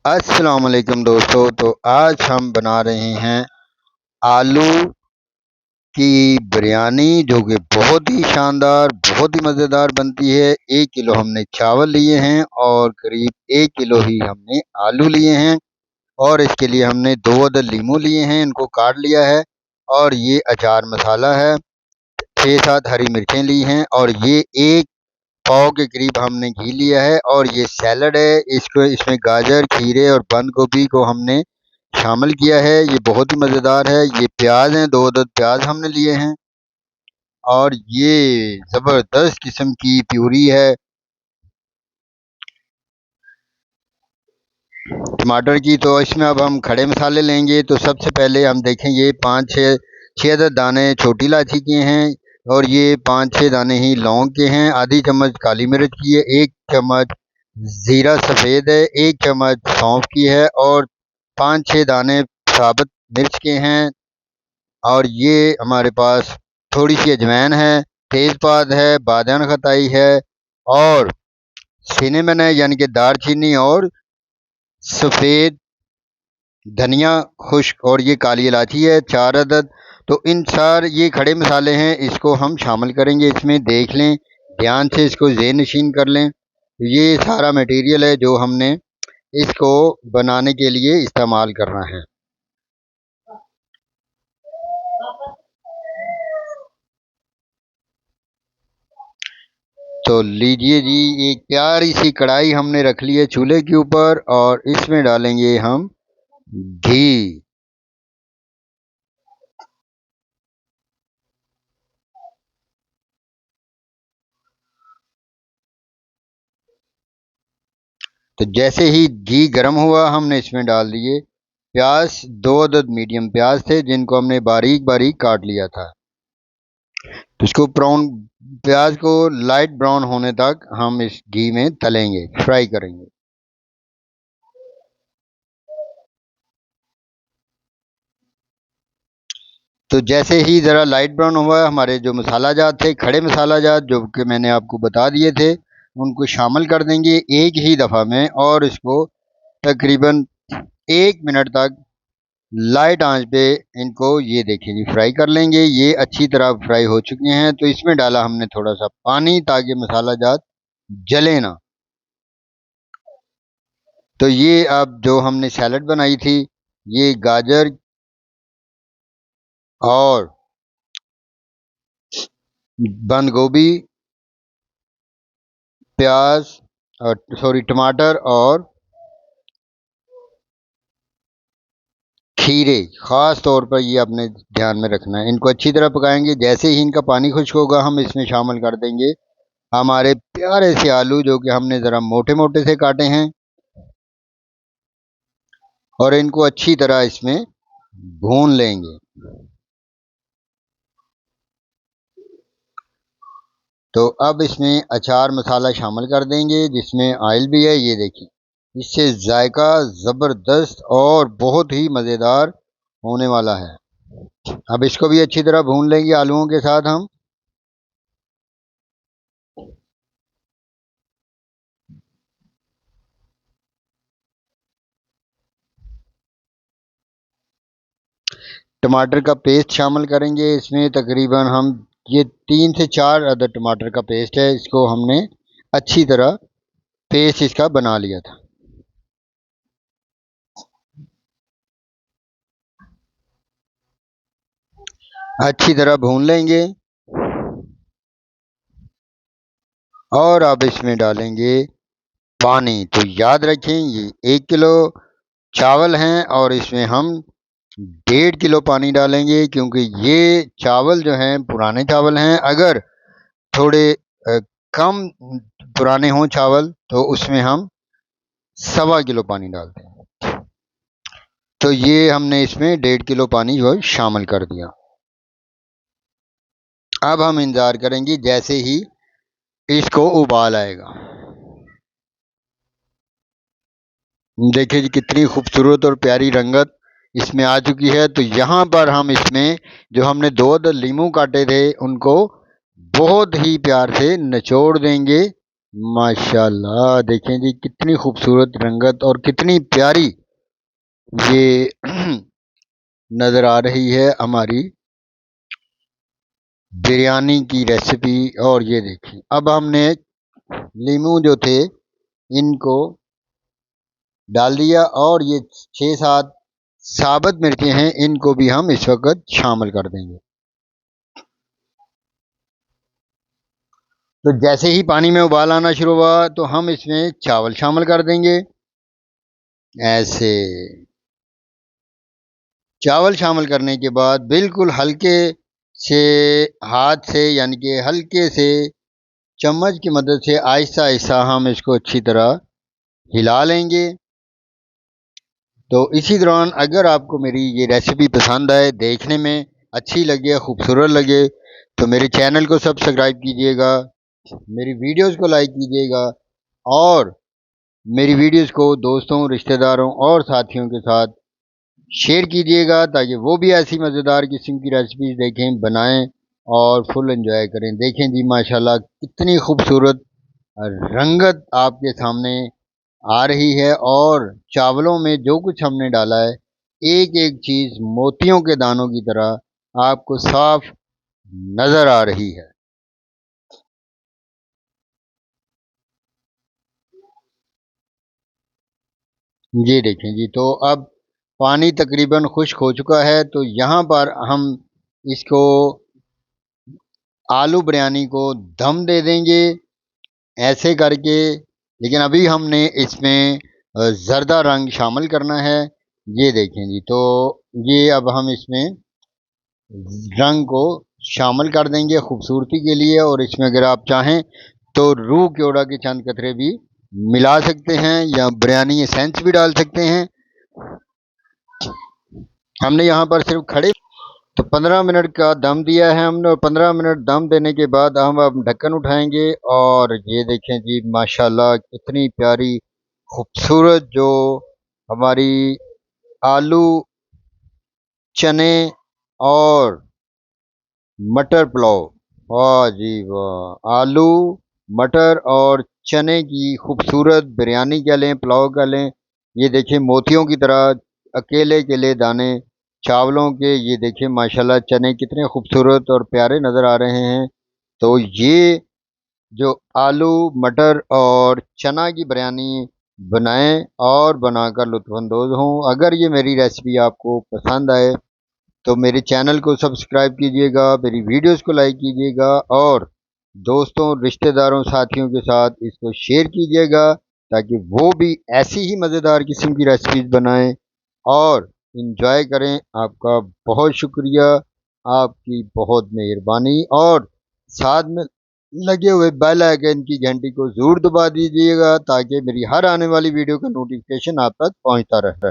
अस्सलाम वालेकुम दोस्तों। तो आज हम बना रहे हैं आलू की बिरयानी, जो कि बहुत ही शानदार, बहुत ही मज़ेदार बनती है। 1 किलो हमने चावल लिए हैं और करीब 1 किलो ही हमने आलू लिए हैं। और इसके लिए हमने 2 अदद लीमू लिए हैं, इनको काट लिया है। और ये अचार मसाला है, 6-7 हरी मिर्चें ली हैं। और ये 1 पाव के करीब हमने घी लिया है। और ये सैलड है, इसको इसमें गाजर, खीरे और बंद गोभी को हमने शामिल किया है। ये बहुत ही मज़ेदार है। ये प्याज हैं, 2 अदद प्याज हमने लिए हैं। और ये ज़बरदस्त किस्म की प्यूरी है टमाटर की। तो इसमें अब हम खड़े मसाले लेंगे। तो सबसे पहले हम देखेंगे 5-6 दाने छोटी इलायची के हैं। और ये 5-6 दाने ही लौंग के हैं। आधी चम्मच काली मिर्च की है, 1 चम्मच ज़ीरा सफ़ेद है, 1 चम्मच सौंफ की है। और 5-6 दाने साबुत मिर्च के हैं। और ये हमारे पास थोड़ी सी अजवाइन है, तेज़पात है, बादियान खताई है, और सिनेमन है यानी कि दारचीनी, और सफ़ेद धनिया खुश्क, और ये काली इलायची है 4 अदद। तो इन ये खड़े मसाले हैं, इसको हम शामिल करेंगे। इसमें देख लें, ध्यान से इसको ज़हन नशीन कर लें। ये सारा मटेरियल है जो हमने इसको बनाने के लिए इस्तेमाल करना है। तो लीजिए जी, एक प्यारी सी कढ़ाई हमने रख ली है चूल्हे के ऊपर, और इसमें डालेंगे हम घी। तो जैसे ही घी गर्म हुआ, हमने इसमें डाल दिए प्याज। 2 अदद मीडियम प्याज थे, जिनको हमने बारीक बारीक काट लिया था। तो इसको ब्राउन, प्याज को लाइट ब्राउन होने तक हम इस घी में तलेंगे, फ्राई करेंगे। तो जैसे ही ज़रा लाइट ब्राउन हुआ, हमारे जो मसाला जात थे, खड़े मसाला जात जो कि मैंने आपको बता दिए थे, उनको शामिल कर देंगे एक ही दफ़ा में। और इसको तकरीबन 1 मिनट तक लाइट आंच पे इनको, ये देखिए जी, फ्राई कर लेंगे। ये अच्छी तरह फ्राई हो चुके हैं। तो इसमें डाला हमने थोड़ा सा पानी, ताकि मसाला जात जले ना। तो ये अब जो हमने सैलड बनाई थी, ये गाजर और बंद गोभी, प्याज, और सॉरी टमाटर और खीरे, ख़ास तौर पर ये अपने ध्यान में रखना है। इनको अच्छी तरह पकाएंगे। जैसे ही इनका पानी खुश्क होगा, हम इसमें शामिल कर देंगे हमारे प्यारे से आलू, जो कि हमने ज़रा मोटे मोटे से काटे हैं। और इनको अच्छी तरह इसमें भून लेंगे। तो अब इसमें अचार मसाला शामिल कर देंगे, जिसमें ऑयल भी है, ये देखिए। इससे जायका ज़बरदस्त और बहुत ही मज़ेदार होने वाला है। अब इसको भी अच्छी तरह भून लेंगे आलूओं के साथ हम। टमाटर का पेस्ट शामिल करेंगे इसमें। तकरीबन हम, ये 3 से 4 अदद टमाटर का पेस्ट है, इसको हमने अच्छी तरह पेस्ट इसका बना लिया था। अच्छी तरह भून लेंगे। और अब इसमें डालेंगे पानी। तो याद रखें, ये 1 किलो चावल हैं, और इसमें हम 1.5 किलो पानी डालेंगे, क्योंकि ये चावल जो हैं पुराने चावल हैं। अगर थोड़े कम पुराने हों चावल, तो उसमें हम 1.25 किलो पानी डालते हैं। तो ये हमने इसमें 1.5 किलो पानी जो है शामिल कर दिया। अब हम इंतज़ार करेंगे जैसे ही इसको उबाल आएगा। देखिए जी, कितनी खूबसूरत और प्यारी रंगत इसमें आ चुकी है। तो यहाँ पर हम इसमें जो हमने 2 लीमू काटे थे, उनको बहुत ही प्यार से निचोड़ देंगे। माशाल्लाह देखें जी कितनी खूबसूरत रंगत और कितनी प्यारी ये नज़र आ रही है हमारी बिरयानी की रेसिपी। और ये देखें अब हमने लीमू जो थे इनको डाल दिया और ये 6-7 साबुत मिर्चें हैं इनको भी हम इस वक्त शामिल कर देंगे। तो जैसे ही पानी में उबाल आना शुरू हुआ तो हम इसमें चावल शामिल कर देंगे। ऐसे चावल शामिल करने के बाद बिल्कुल हल्के से हाथ से यानी कि हल्के से चम्मच की मदद से आहिस्ता आहिस्ता हम इसको अच्छी तरह हिला लेंगे। तो इसी दौरान अगर आपको मेरी ये रेसिपी पसंद आए, देखने में अच्छी लगे, खूबसूरत लगे, तो मेरे चैनल को सब्सक्राइब कीजिएगा, मेरी वीडियोस को लाइक कीजिएगा और मेरी वीडियोस को दोस्तों, रिश्तेदारों और साथियों के साथ शेयर कीजिएगा ताकि वो भी ऐसी मज़ेदार किस्म की रेसिपीज़ देखें, बनाएं और फुल एंजॉय करें। देखें जी माशाल्लाह कितनी खूबसूरत रंगत आपके सामने आ रही है और चावलों में जो कुछ हमने डाला है एक एक चीज़ मोतियों के दानों की तरह आपको साफ नज़र आ रही है। ये देखें जी, तो अब पानी तकरीबन खुश्क हो चुका है तो यहाँ पर हम इसको आलू बिरयानी को दम दे देंगे ऐसे करके। लेकिन अभी हमने इसमें ज़र्दा रंग शामिल करना है। ये देखें जी, तो ये अब हम इसमें रंग को शामिल कर देंगे खूबसूरती के लिए। और इसमें अगर आप चाहें तो रूह क्योड़ा के चंद कतरे भी मिला सकते हैं या बिरयानी एसेंस भी डाल सकते हैं। हमने यहाँ पर सिर्फ खड़े तो 15 मिनट का दम दिया है हमने और 15 मिनट दम देने के बाद हम अब ढक्कन उठाएंगे और ये देखें जी माशाल्लाह कितनी प्यारी खूबसूरत जो हमारी आलू चने और मटर पुलाव, वाह जी वाह, आलू मटर और चने की खूबसूरत बिरयानी कह लें, पुलाव कह लें। ये देखिए मोतियों की तरह अकेले अकेले दाने चावलों के, ये देखिए माशाल्लाह चने कितने खूबसूरत और प्यारे नज़र आ रहे हैं। तो ये जो आलू मटर और चना की बिरयानी बनाएं और बनाकर लुत्फ़अंदोज़ हों। अगर ये मेरी रेसिपी आपको पसंद आए तो मेरे चैनल को सब्सक्राइब कीजिएगा, मेरी वीडियोस को लाइक कीजिएगा और दोस्तों, रिश्तेदारों, साथियों के साथ इसको शेयर कीजिएगा ताकि वो भी ऐसी ही मज़ेदार किस्म की रेसिपीज़ बनाएं और इंजॉय करें। आपका बहुत शुक्रिया, आपकी बहुत मेहरबानी और साथ में लगे हुए बेल आइकन की घंटी को ज़रूर दबा दीजिएगा ताकि मेरी हर आने वाली वीडियो का नोटिफिकेशन आप तक पहुंचता रहे।